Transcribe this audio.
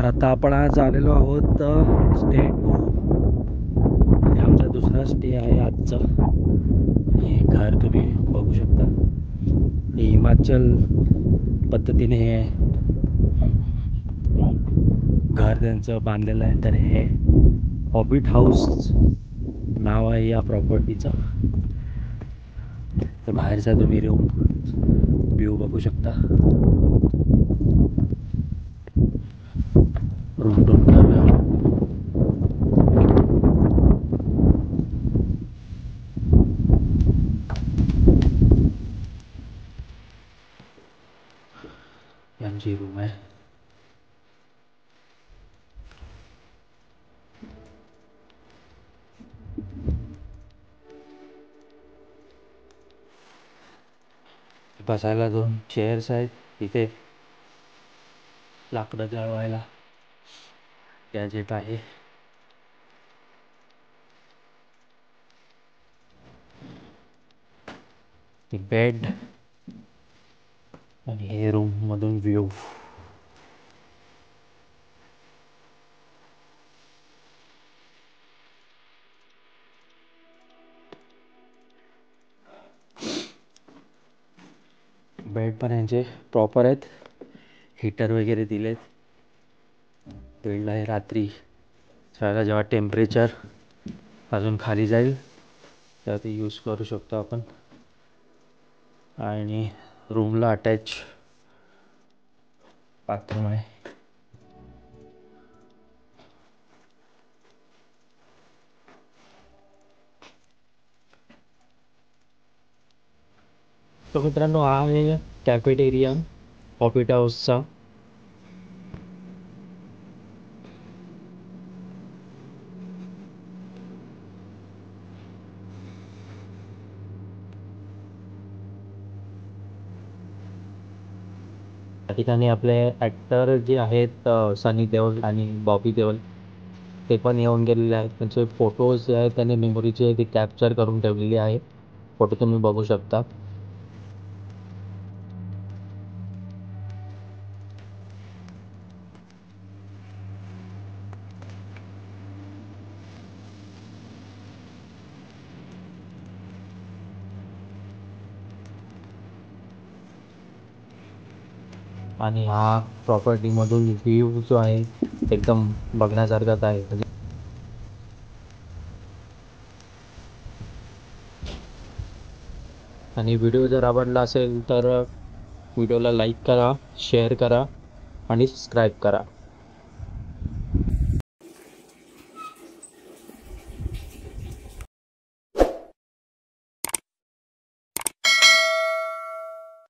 तर आता आपण आज आलेलो आहोत स्टे 2. हे आमचा दुसरा स्टे आहे आजचा. हे घर तुम्ही बघू शकता. हे हिमाचल पद्धतीने हे घर त्यांचं बांधलेलं आहे. तर हे हॉबिट हाऊस नाव आहे या प्रॉपर्टीचं. तर बाहेरचा तुम्ही रूम व्ह्यू बघू शकता. रूम टूर करूया. यांची रूम आहे. बसायला 2 चेअर्स आहेत. इथे लाकडं जळवायला गॅजेट आहे. बेड आणि हे रूम मधून व्ह्यू. बेड पण यांचे प्रॉपर आहेत. हीटर वगैरे दिलेत. बेडला आहे रात्री जेव्हा टेम्परेचर अजून खाली जाईल तेव्हा ते यूज करू शकतो आपण. आणि रूमला अटॅच बाथरूम आहे. तो मित्रांनो हा आहे कॅफेटेरिया हॉबिट हाऊसचा. त्या ठिकाणी आपले ॲक्टर जे आहेत सनी देओल आणि बॉबी देओल ते पण येऊन गेलेले आहेत. त्यांचे फोटोज जे आहेत त्यांनी मेमोरीचे ते कॅप्चर करून ठेवलेले आहेत. फोटो तुम्ही बघू शकता. आणि हा प्रॉपर्टीमधून व्ह्यू जो आहे एकदम बघण्यासारखाच आहे. आणि व्हिडिओ जर आवडला असेल तर व्हिडिओला लाईक करा, शेअर करा आणि सबस्क्राईब करा.